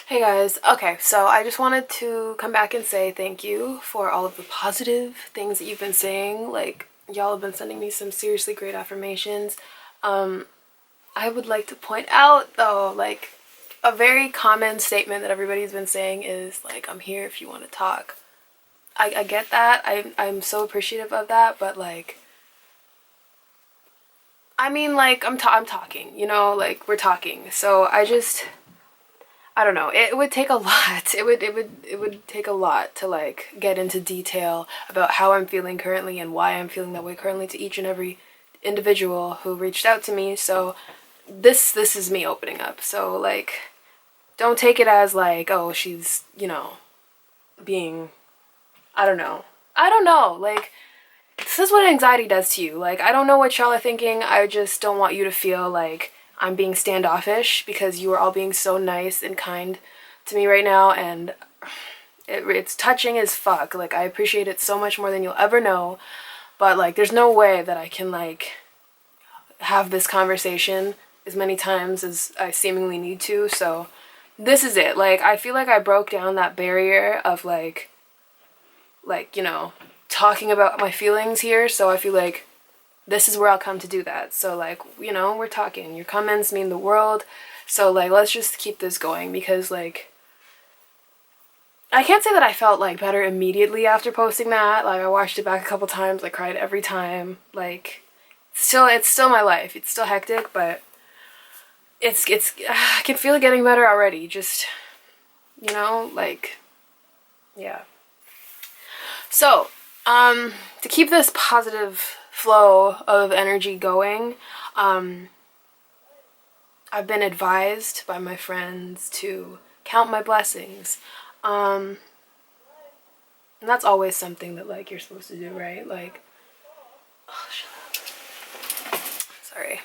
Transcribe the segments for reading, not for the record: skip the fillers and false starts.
Hey guys, okay, so I just wanted to come back and say thank you for all of the positive things that you've been saying. Like, y'all have been sending me some seriously great affirmations. I would like to point out though, like, a very common statement that everybody's been saying is like, I'm here if you want to talk. I get that. I'm so appreciative of that, but like, I mean, like, I'm talking, like, we're talking. So I don't know. It would take a lot. It would take a lot to like get into detail about how I'm feeling currently and why I'm feeling that way currently to each and every individual who reached out to me. So this is me opening up. So like don't take it as like, oh, she's, being I don't know. I don't know. Like this is what anxiety does to you. Like I don't know what y'all are thinking. I just don't want you to feel like I'm being standoffish because you are all being so nice and kind to me right now, and it's touching as fuck. Like I appreciate it so much more than you'll ever know, but like there's no way that I can like have this conversation as many times as I seemingly need to. So this is it. Like I feel like I broke down that barrier of talking about my feelings here. So I feel like this is where I'll come to do that. So like, we're talking. Your comments mean the world. So like, let's just keep this going because like, I can't say that I felt like better immediately after posting that. Like I watched it back a couple times. I cried every time. Like, it's still my life. It's still hectic, but it's I can feel it getting better already. Just, like, yeah. So, to keep this positive flow of energy going, I've been advised by my friends to count my blessings. And that's always something that like you're supposed to do, right? Like, oh, shut up. Sorry.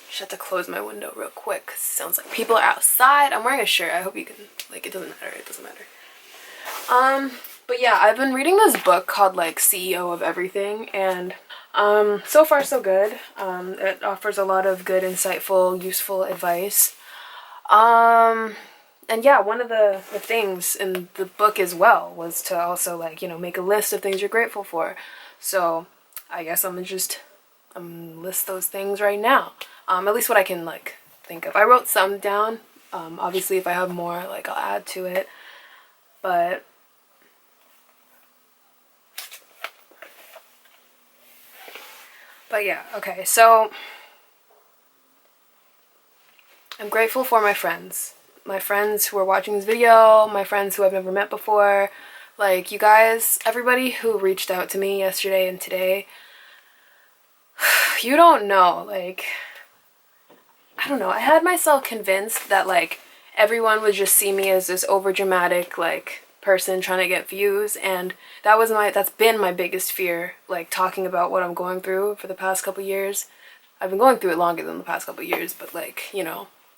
Just have to close my window real quick because it sounds like people are outside. I'm wearing a shirt. I hope you can, like, it doesn't matter. It doesn't matter. But yeah, I've been reading this book called like CEO of Everything, and so far so good. It offers a lot of good, insightful, useful advice. And yeah, one of the things in the book as well was to also like, make a list of things you're grateful for. So I guess I'm gonna just list those things right now. At least what I can like think of. I wrote some down. Obviously if I have more, like I'll add to it. But yeah, okay, so I'm grateful for my friends. My friends who are watching this video, my friends who I've never met before. Like, you guys, everybody who reached out to me yesterday and today, you don't know, like, I don't know. I had myself convinced that, like, everyone would just see me as this overdramatic, like, person trying to get views, and that's been my biggest fear, like, talking about what I'm going through for the past couple years. I've been going through it longer than the past couple years, but, like,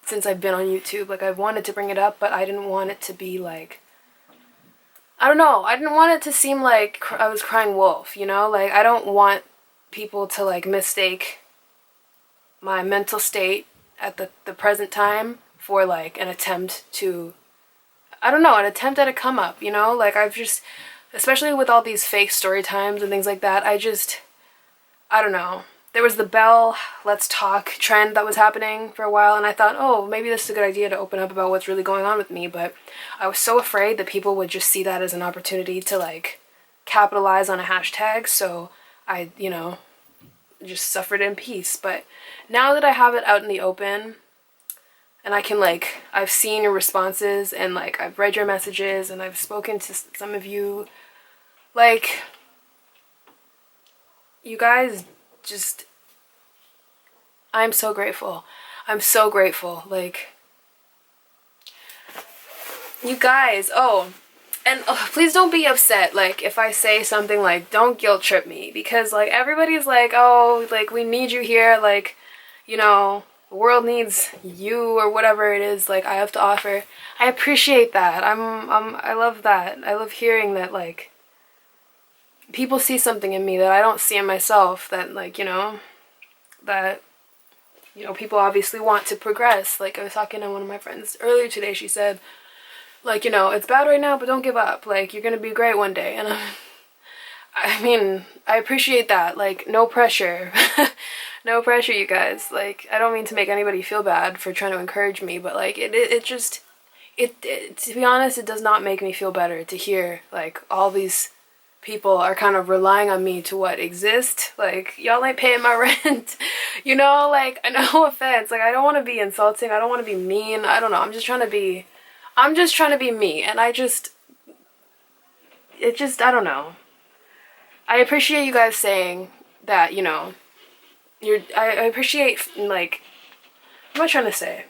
since I've been on YouTube, like, I've wanted to bring it up, but I didn't want it to be, like, I don't know. I didn't want it to seem like I was crying wolf, Like, I don't want people to, like, mistake my mental state at the present time for, like, an attempt to, I don't know, an attempt at a come up, Like, I've just, especially with all these fake story times and things like that, I don't know. There was the Belle Let's Talk trend that was happening for a while, and I thought, oh, maybe this is a good idea to open up about what's really going on with me, but I was so afraid that people would just see that as an opportunity to, like, capitalize on a hashtag, so I, just suffered in peace. But now that I have it out in the open, and I can, like, I've seen your responses, and, like, I've read your messages, and I've spoken to some of you, like, you guys just, I'm so grateful. I'm so grateful. Like, you guys, and please don't be upset, like, if I say something like, don't guilt trip me, because, like, everybody's like, oh, like, we need you here, like, the world needs you, or whatever it is, like, I have to offer. I appreciate that. I love that. I love hearing that, like, people see something in me that I don't see in myself, that, like, that, people obviously want to progress. Like, I was talking to one of my friends earlier today, she said, like, you know, it's bad right now, but don't give up. Like, you're gonna be great one day. And I mean, I appreciate that. Like, no pressure. No pressure, you guys. Like, I don't mean to make anybody feel bad for trying to encourage me, but like, it just, to be honest, it does not make me feel better to hear like all these people are kind of relying on me to what exist. Like, y'all ain't paying my rent. You know, like, no offense. Like, I don't want to be insulting. I don't want to be mean. I don't know. I'm just trying to be me. And I don't know. I appreciate you guys saying that, you know, I appreciate, like, what am I trying to say?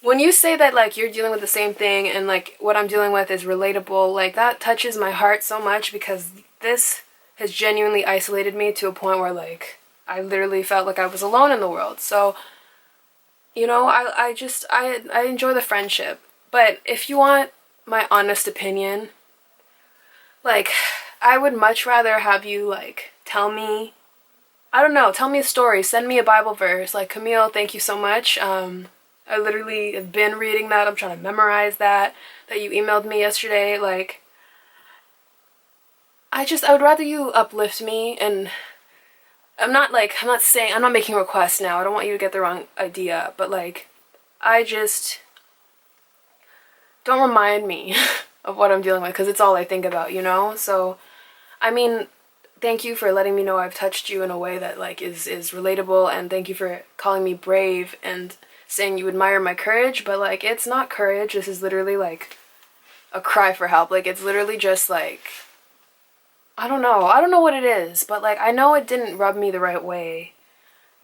When you say that, like, you're dealing with the same thing and, like, what I'm dealing with is relatable, like, that touches my heart so much because this has genuinely isolated me to a point where, like, I literally felt like I was alone in the world. So, you know, I enjoy the friendship. But if you want my honest opinion, like, I would much rather have you, like, tell me, I don't know, tell me a story, send me a Bible verse. Like, Camille, thank you so much. I literally have been reading that. I'm trying to memorize that you emailed me yesterday. Like, I would rather you uplift me, and I'm not making requests now. I don't want you to get the wrong idea, but like, don't remind me of what I'm dealing with because it's all I think about, you know? So, I mean, thank you for letting me know I've touched you in a way that like is relatable, and thank you for calling me brave and saying you admire my courage, but like, it's not courage. This is literally like a cry for help. Like, it's literally just like, I don't know what it is, but like, I know it didn't rub me the right way,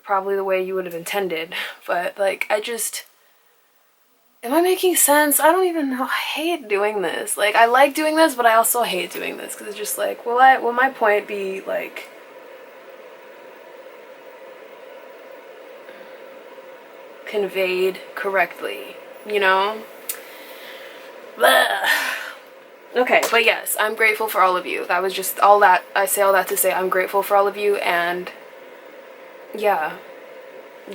probably the way you would have intended, but like, am I making sense? I don't even know. I hate doing this. Like, I like doing this, but I also hate doing this because it's just like, will my point be like conveyed correctly, you know? Blah. Okay, but yes, I'm grateful for all of you. That was just all that. I say all that to say I'm grateful for all of you, and yeah,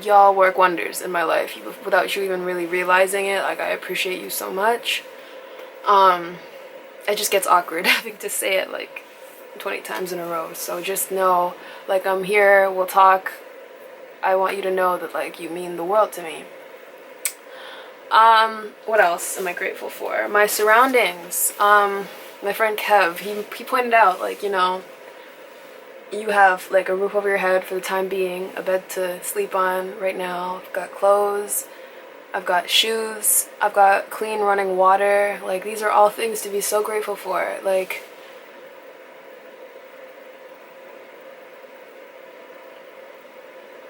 y'all work wonders in my life without you even really realizing it. Like, I appreciate you so much. It just gets awkward having to say it like 20 times in a row. So just know, like, I'm here, we'll talk. I want you to know that like you mean the world to me. What else am I grateful for? My surroundings. My friend Kev, he pointed out, like, you know, you have like a roof over your head for the time being, a bed to sleep on right now. I've got clothes, I've got shoes, I've got clean running water. Like, these are all things to be so grateful for. Like,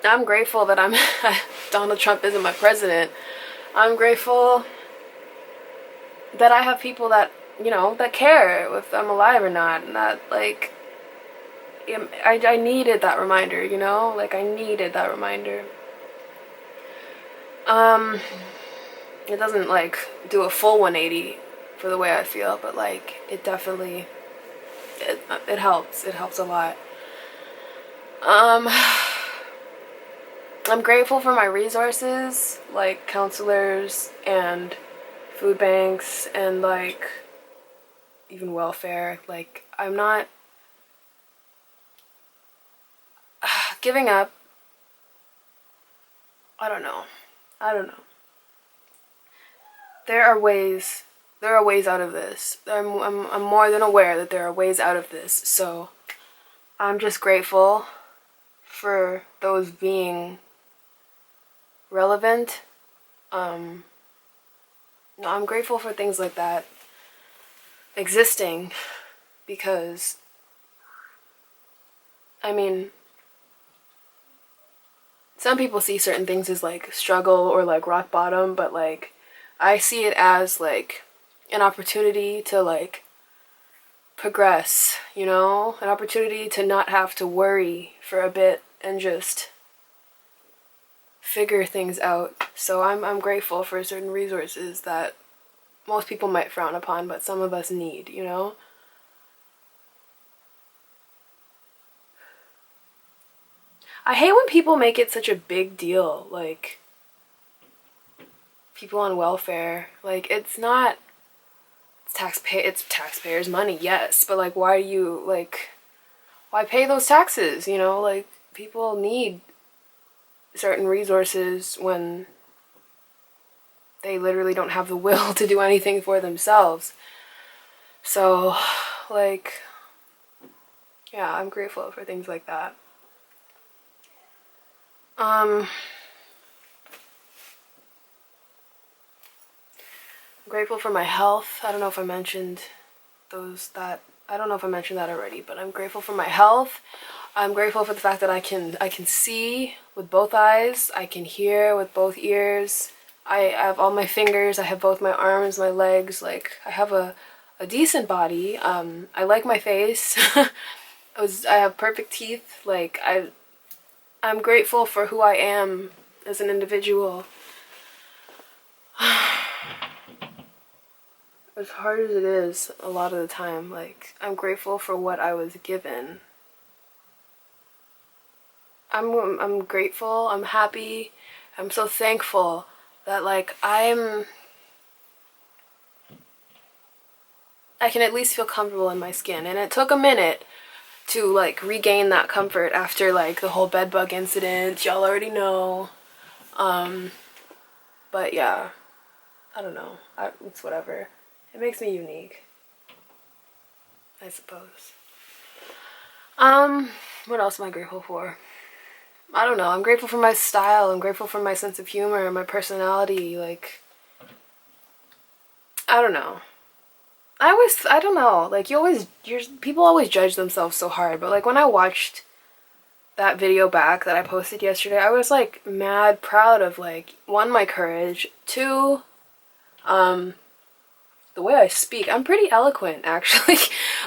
I'm grateful that Donald Trump isn't my president. I'm grateful that I have people that, you know, that care if I'm alive or not, and that, like, I needed that reminder, you know? Like, I needed that reminder. It doesn't, like, do a full 180 for the way I feel, but, like, it definitely, it helps. It helps a lot. I'm grateful for my resources, like counselors and food banks and like even welfare. Like, I'm not giving up. I don't know. There are ways out of this. I'm more than aware that there are ways out of this. So I'm just grateful for those being relevant. No, I'm grateful for things like that existing because, I mean, some people see certain things as like struggle or like rock bottom, but like, I see it as like an opportunity to like progress, you know, an opportunity to not have to worry for a bit and just figure things out. So I'm grateful for certain resources that most people might frown upon, but some of us need, you know? I hate when people make it such a big deal. Like, people on welfare. Like, it's taxpayers' money, yes, but like, why pay those taxes, you know? Like, people need certain resources when they literally don't have the will to do anything for themselves. So, like, yeah, I'm grateful for things like that. I'm grateful for my health. I don't know if I mentioned that already, but I'm grateful for my health. I'm grateful for the fact that I can see with both eyes. I can hear with both ears. I have all my fingers. I have both my arms, my legs. Like, I have a decent body. I like my face. I have perfect teeth. Like, I'm grateful for who I am as an individual. As hard as it is a lot of the time, like, I'm grateful for what I was given. I'm grateful, I'm happy, I'm so thankful that, like, I can at least feel comfortable in my skin. And it took a minute to, like, regain that comfort after, like, the whole bedbug incident. Y'all already know. But yeah, I don't know. It's whatever. It makes me unique, I suppose. What else am I grateful for? I don't know. I'm grateful for my style. I'm grateful for my sense of humor and my personality. Like, I don't know. I don't know. Like, people always judge themselves so hard. But, like, when I watched that video back that I posted yesterday, I was, like, mad proud of, like, one, my courage. Two, the way I speak. I'm pretty eloquent, actually.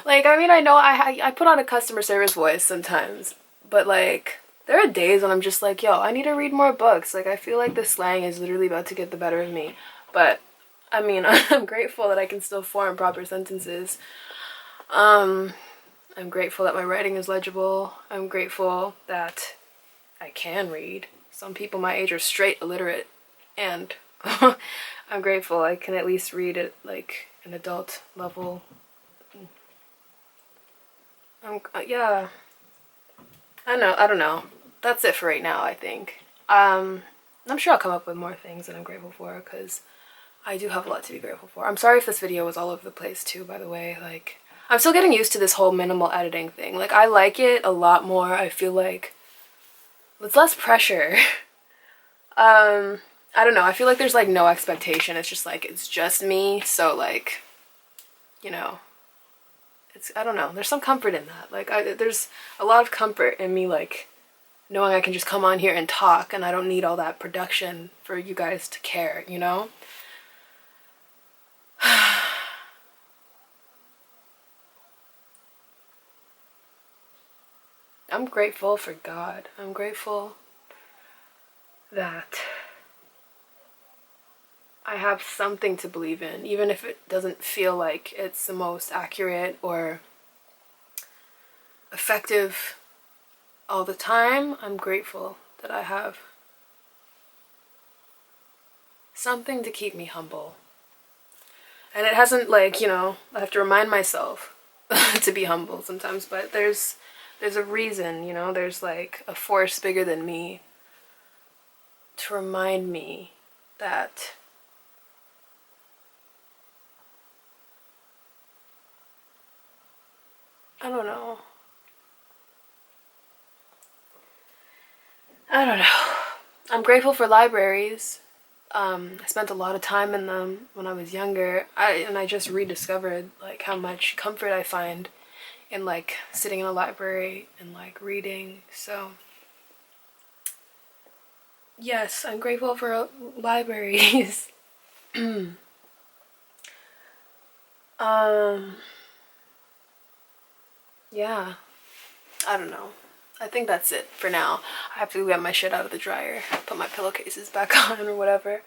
Like, I mean, I know I put on a customer service voice sometimes. But, like, there are days when I'm just like, yo, I need to read more books. Like, I feel like the slang is literally about to get the better of me. But, I mean, I'm grateful that I can still form proper sentences. I'm grateful that my writing is legible. I'm grateful that I can read. Some people my age are straight illiterate. And I'm grateful I can at least read at, like, an adult level. Yeah. I don't know. That's it for right now, I think. I'm sure I'll come up with more things that I'm grateful for, because I do have a lot to be grateful for. I'm sorry if this video was all over the place too, by the way. Like, I'm still getting used to this whole minimal editing thing. Like, I like it a lot more. I feel like it's less pressure. I don't know. I feel like there's, like, no expectation. It's just, like, it's just me. So, like, you know, I don't know. There's some comfort in that. Like, there's a lot of comfort in me, like, knowing I can just come on here and talk and I don't need all that production for you guys to care, you know? I'm grateful for God. I'm grateful that I have something to believe in, even if it doesn't feel like it's the most accurate or effective all the time. I'm grateful that I have something to keep me humble. And it hasn't, like, you know, I have to remind myself to be humble sometimes, but there's a reason, you know, there's, like, a force bigger than me to remind me that I don't know. I'm grateful for libraries. I spent a lot of time in them when I was younger. I just rediscovered, like, how much comfort I find in, like, sitting in a library and, like, reading. So yes, I'm grateful for libraries. Yeah, I don't know. I think that's it for now. I have to get my shit out of the dryer, put my pillowcases back on or whatever.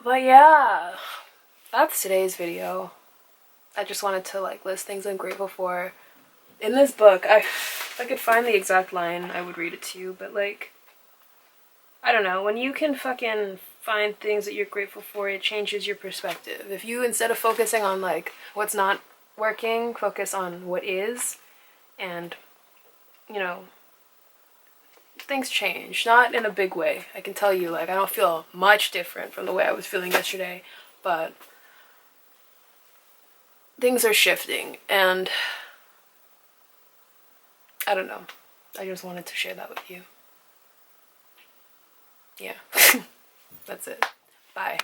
But yeah, that's today's video. I just wanted to, like, list things I'm grateful for. In this book, if I could find the exact line, I would read it to you, but, like, I don't know, when you can fucking find things that you're grateful for, it changes your perspective. If you, instead of focusing on like what's not working, focus on what is, and you know, things change. Not in a big way. I can tell you, like, I don't feel much different from the way I was feeling yesterday, but things are shifting, and I don't know. I just wanted to share that with you. Yeah. That's it. Bye.